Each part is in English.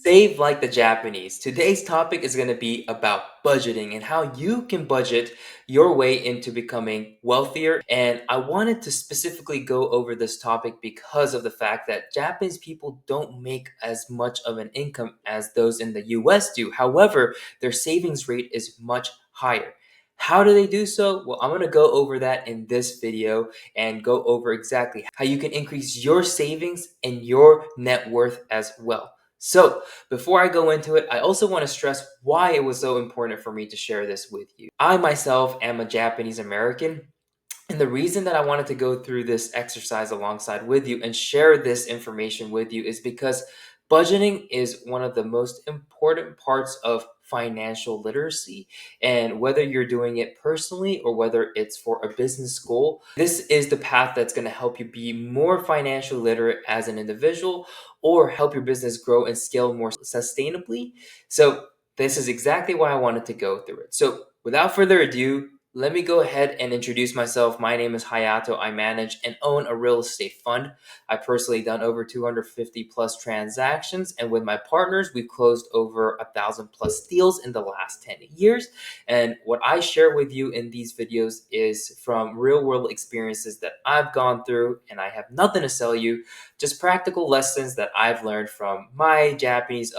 Save like the Japanese. Today's topic is going to be about budgeting and how you can budget your way into becoming wealthier. And I wanted to specifically go over this topic because of the fact that Japanese people don't make as much of an income as those in the US do. However, their savings rate is much higher. How do they do so? Well, I'm going to go over that in this video and go over exactly how you can increase your savings and your net worth as well. So, before I go into it, I also want to stress why it was so important for me to share this with you. I myself am a Japanese American, and the reason that I wanted to go through this exercise alongside with you and share this information with you is because budgeting is one of the most important parts of financial literacy. And whether you're doing it personally or whether it's for a business goal, this is the path that's going to help you be more financially literate as an individual or help your business grow and scale more sustainably. So, this is exactly why I wanted to go through it. So, without further ado, let me go ahead and introduce myself. My name is Hayato. I manage and own a real estate fund. I've personally done over 250 plus transactions, and with my partners, we've closed over 1,000 plus deals in the last 10 years. And what I share with you in these videos is from real world experiences that I've gone through, and I have nothing to sell you, just practical lessons that I've learned from my Japanese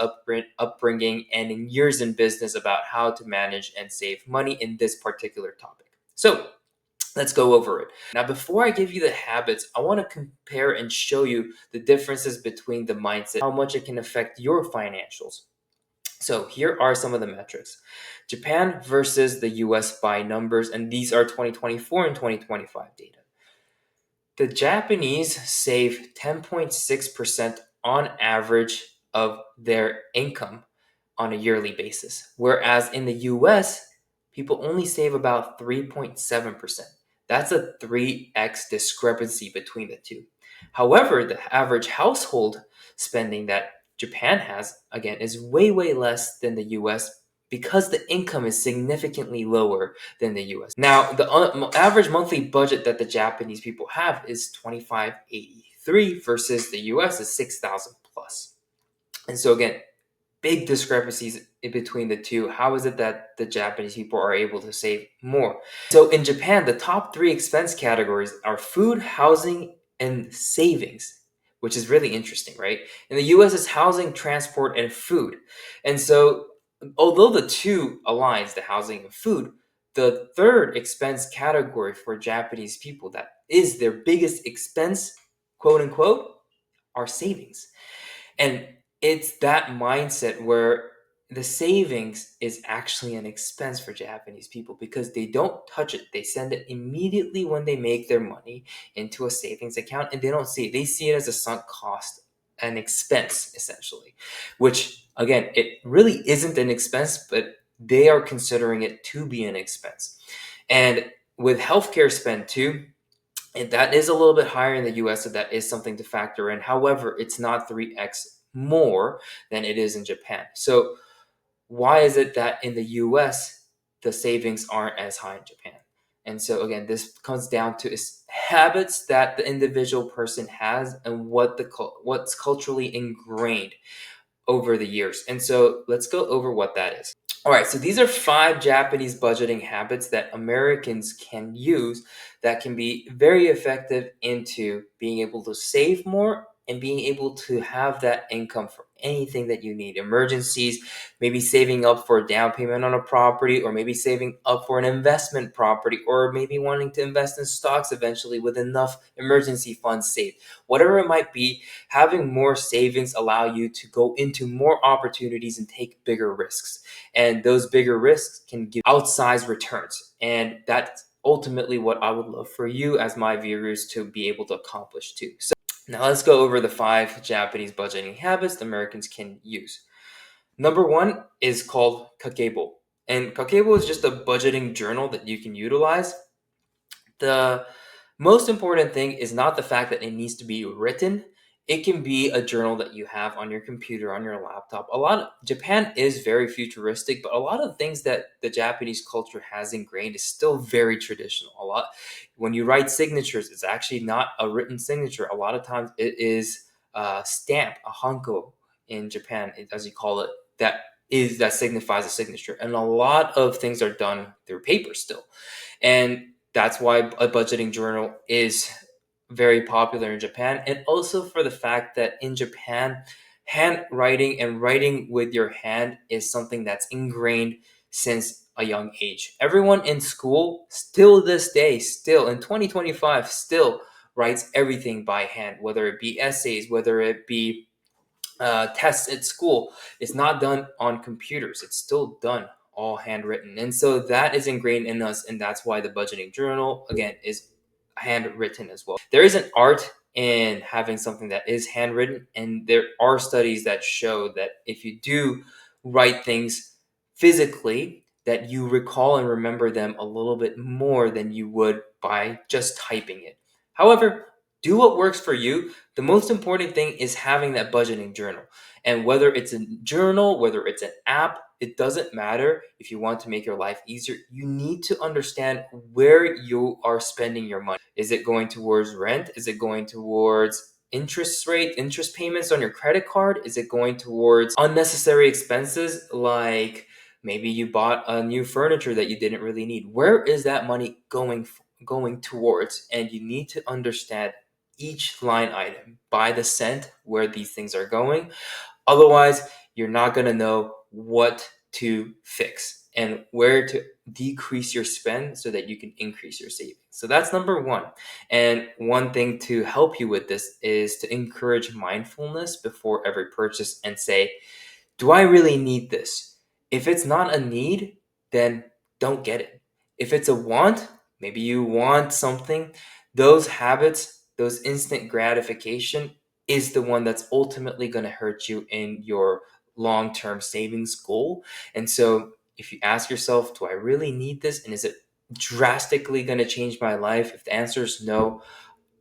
upbringing and in years in business about how to manage and save money in this particular topic. So, let's go over it. Now, before I give you the habits, I want to compare and show you the differences between the mindset, how much it can affect your financials. So, here are some of the metrics. Japan versus the US by numbers, and these are 2024 and 2025 data. The Japanese save 10.6% on average of their income on a yearly basis, whereas in the US, people only save about 3.7%. That's a 3x discrepancy between the two. However, the average household spending that Japan has, again, is way, way less than the US because the income is significantly lower than the US. Now, the average monthly budget that the Japanese people have is 2583 versus the US is 6,000 plus. And so again, big discrepancies in between the two. How is it that the Japanese people are able to save more? So in Japan, the top three expense categories are food, housing, and savings, which is really interesting, right? In the US, it's housing, transport, and food. And so although the two aligns, the housing and food, the third expense category for Japanese people that is their biggest expense, quote unquote, are savings. And it's that mindset where the savings is actually an expense for Japanese people because they don't touch it. They send it immediately when they make their money into a savings account and they don't see it. They see it as a sunk cost, an expense essentially, which again, it really isn't an expense, but they are considering it to be an expense. And with healthcare spend too, and that is a little bit higher in the US, so that is something to factor in. However, it's not 3x more than it is in Japan. So, why is it that in the US, the savings aren't as high in Japan? And so, again, this comes down to habits that the individual person has and what's culturally ingrained over the years. And so, let's go over what that is. All right, so these are 5 Japanese budgeting habits that Americans can use that can be very effective into being able to save more and being able to have that income for anything that you need. Emergencies, maybe saving up for a down payment on a property, or maybe saving up for an investment property, or maybe wanting to invest in stocks eventually with enough emergency funds saved. Whatever it might be, having more savings allow you to go into more opportunities and take bigger risks. And those bigger risks can give outsized returns. And that's ultimately what I would love for you as my viewers to be able to accomplish too. So now let's go over the 5 Japanese budgeting habits Americans can use. Number 1 is called Kakebo. And Kakebo is just a budgeting journal that you can utilize. The most important thing is not the fact that it needs to be written. It can be a journal that you have on your computer, on your laptop. Japan is very futuristic, but a lot of things that the Japanese culture has ingrained is still very traditional. When you write signatures, it's actually not a written signature. A lot of times it is a stamp, a hanko, in Japan, as you call it, that signifies a signature. And a lot of things are done through paper still. And that's why a budgeting journal is very popular in Japan. And also for the fact that in Japan, handwriting and writing with your hand is something that's ingrained since a young age. Everyone in school, still this day, still in 2025, still writes everything by hand, whether it be essays, whether it be tests at school. It's not done on computers. It's still done all handwritten. And so that is ingrained in us. And that's why the budgeting journal, again, is handwritten as well. There is an art in having something that is handwritten. And there are studies that show that if you do write things physically, that you recall and remember them a little bit more than you would by just typing it. However, do what works for you. The most important thing is having that budgeting journal. And whether it's a journal, whether it's an app, it doesn't matter. If you want to make your life easier, you need to understand where you are spending your money. Is it going towards rent? Is it going towards interest payments on your credit card? Is it going towards unnecessary expenses like maybe you bought a new furniture that you didn't really need? Where is that money going towards? And you need to understand each line item by the cent where these things are going. Otherwise, you're not going to know what to fix and where to decrease your spend so that you can increase your savings. So that's number one. And one thing to help you with this is to encourage mindfulness before every purchase and say, do I really need this? If it's not a need, then don't get it. If it's a want, maybe you want something, those habits, those instant gratification is the one that's ultimately going to hurt you in your long term savings goal. And so if you ask yourself, do I really need this? And is it drastically going to change my life? If the answer is no,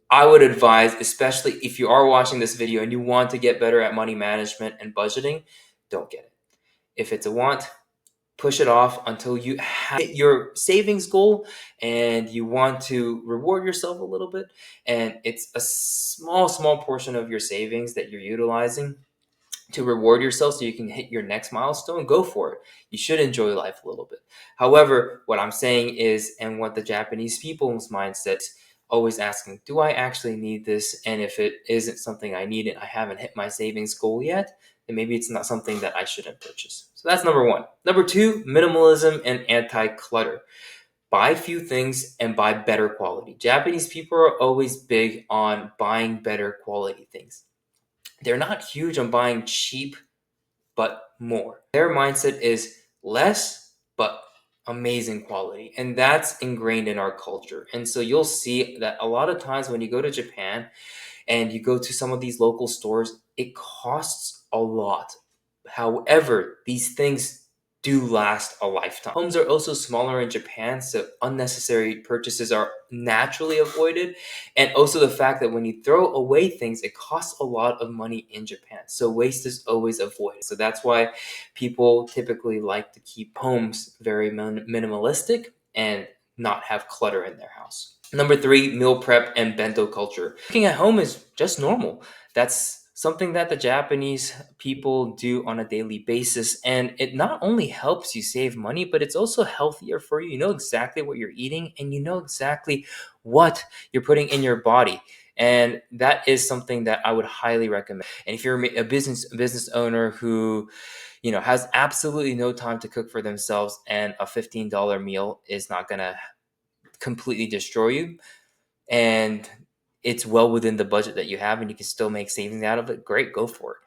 I would advise, especially if you are watching this video and you want to get better at money management and budgeting, don't get it. If it's a want, push it off until you hit your savings goal and you want to reward yourself a little bit. And it's a small portion of your savings that you're utilizing to reward yourself so you can hit your next milestone. Go for it. You should enjoy life a little bit. However, what I'm saying is, and what the Japanese people's mindset, always asking, do I actually need this? And if it isn't something I need and I haven't hit my savings goal yet, then maybe it's not something that I shouldn't purchase. So that's number one. Number two, minimalism and anti-clutter. Buy few things and buy better quality. Japanese people are always big on buying better quality things. They're not huge on buying cheap, but more. Their mindset is less, but amazing quality. And that's ingrained in our culture. And so you'll see that a lot of times when you go to Japan and you go to some of these local stores, it costs a lot. However, these things do last a lifetime. Homes are also smaller in Japan, so unnecessary purchases are naturally avoided. And also the fact that when you throw away things, it costs a lot of money in Japan. So waste is always avoided. So that's why people typically like to keep homes very minimalistic and not have clutter in their house. Number three, meal prep and bento culture. Cooking at home is just normal. That's something that the Japanese people do on a daily basis. And it not only helps you save money, but it's also healthier for you. You know exactly what you're eating and you know exactly what you're putting in your body. And that is something that I would highly recommend. And if you're a business owner who has absolutely no time to cook for themselves and a $15 meal is not going to completely destroy you, and it's well within the budget that you have and you can still make savings out of it, great, go for it.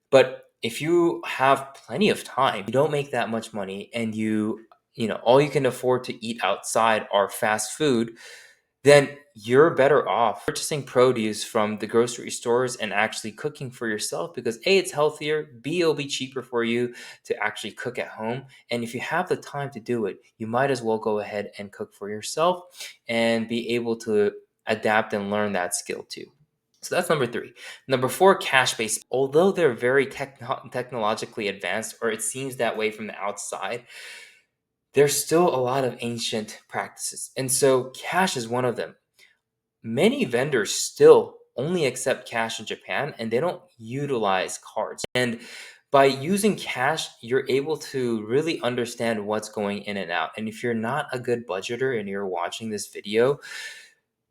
But if you have plenty of time, you don't make that much money, and all you can afford to eat outside are fast food, then you're better off purchasing produce from the grocery stores and actually cooking for yourself, because A, it's healthier, B, it'll be cheaper for you to actually cook at home. And if you have the time to do it, you might as well go ahead and cook for yourself and be able to adapt and learn that skill too. So that's number three. Number four, cash based. Although they're very technologically advanced, or it seems that way from the outside, there's still a lot of ancient practices. And so cash is one of them. Many vendors still only accept cash in Japan, and they don't utilize cards. And by using cash, you're able to really understand what's going in and out. And if you're not a good budgeter and you're watching this video,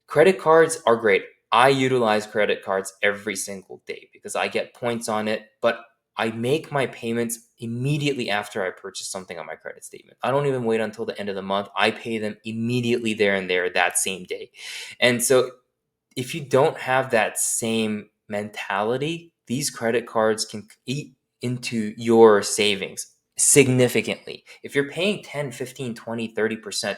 credit cards are great. I utilize credit cards every single day because I get points on it, but I make my payments immediately after I purchase something on my credit statement. I don't even wait until the end of the month. I pay them immediately there and there that same day. And so if you don't have that same mentality, these credit cards can eat into your savings significantly. If you're paying 10, 15, 20, 30%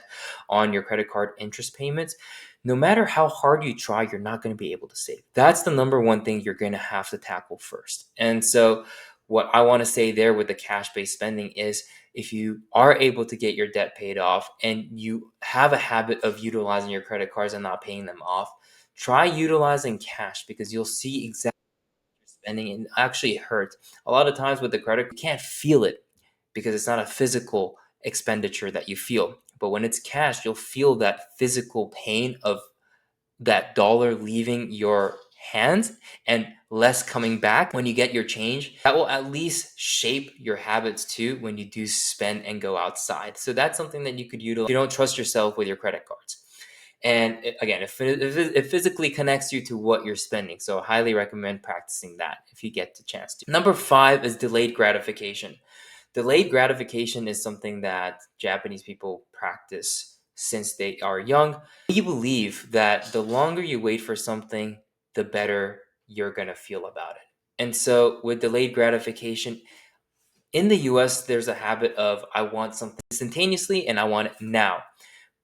on your credit card interest payments, no matter how hard you try, you're not going to be able to save. That's the number one thing you're going to have to tackle first. And so, what I want to say there with the cash based spending is if you are able to get your debt paid off and you have a habit of utilizing your credit cards and not paying them off, try utilizing cash because you'll see exactly what you're spending and actually hurt. A lot of times with the credit, you can't feel it because it's not a physical expenditure that you feel. But when it's cash, you'll feel that physical pain of that dollar leaving your hands and less coming back when you get your change. That will at least shape your habits too when you do spend and go outside. So that's something that you could utilize if you don't trust yourself with your credit cards. And again, it physically connects you to what you're spending. So I highly recommend practicing that if you get the chance to. Number 5 is delayed gratification. Delayed gratification is something that Japanese people practice since they are young. We believe that the longer you wait for something, the better you're going to feel about it. And so with delayed gratification, in the US, there's a habit of I want something instantaneously and I want it now.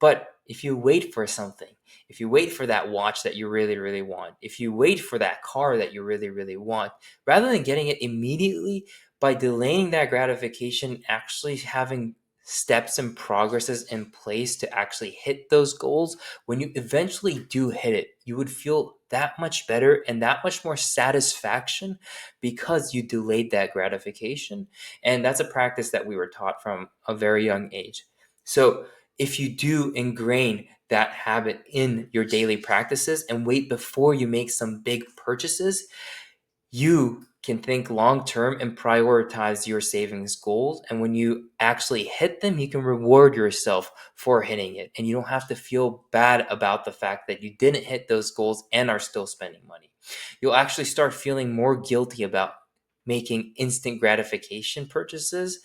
But if you wait for something, if you wait for that watch that you really, really want, if you wait for that car that you really, really want, rather than getting it immediately, by delaying that gratification, actually having steps and progresses in place to actually hit those goals, when you eventually do hit it, you would feel that much better and that much more satisfaction because you delayed that gratification. And that's a practice that we were taught from a very young age. So if you do ingrain that habit in your daily practices and wait before you make some big purchases, you can think long term and prioritize your savings goals. And when you actually hit them, you can reward yourself for hitting it. And you don't have to feel bad about the fact that you didn't hit those goals and are still spending money. You'll actually start feeling more guilty about making instant gratification purchases.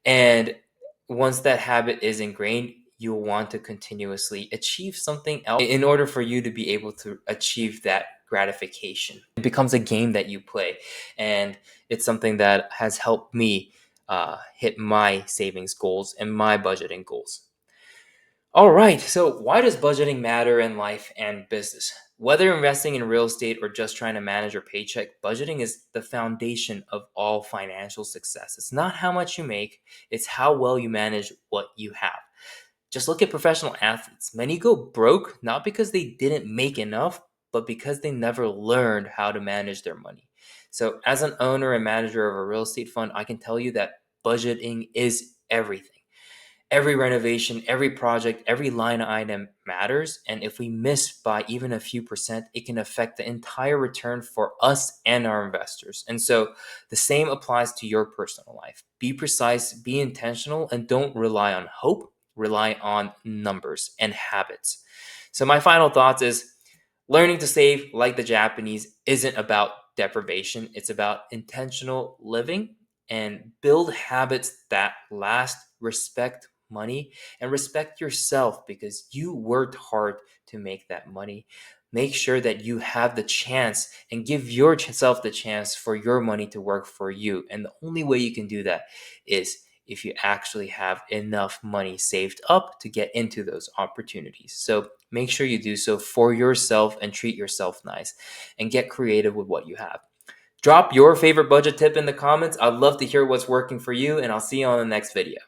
And once that habit is ingrained, you'll want to continuously achieve something else in order for you to be able to achieve that gratification. It becomes a game that you play, and it's something that has helped me hit my savings goals and my budgeting goals. All right, so why does budgeting matter in life and business? Whether investing in real estate or just trying to manage your paycheck, budgeting is the foundation of all financial success. It's not how much you make, it's how well you manage what you have. Just look at professional athletes. Many go broke not because they didn't make enough, but because they never learned how to manage their money. So, as an owner and manager of a real estate fund, I can tell you that budgeting is everything. Every renovation, every project, every line item matters. And if we miss by even a few percent, it can affect the entire return for us and our investors. And so the same applies to your personal life. Be precise, be intentional, and don't rely on hope, rely on numbers and habits. So my final thoughts is learning to save like the Japanese isn't about deprivation, it's about intentional living and build habits that last, respect money, and respect yourself because you worked hard to make that money. Make sure that you have the chance and give yourself the chance for your money to work for you. And the only way you can do that is if you actually have enough money saved up to get into those opportunities. So make sure you do so for yourself and treat yourself nice and get creative with what you have. Drop your favorite budget tip in the comments. I'd love to hear what's working for you, and I'll see you on the next video.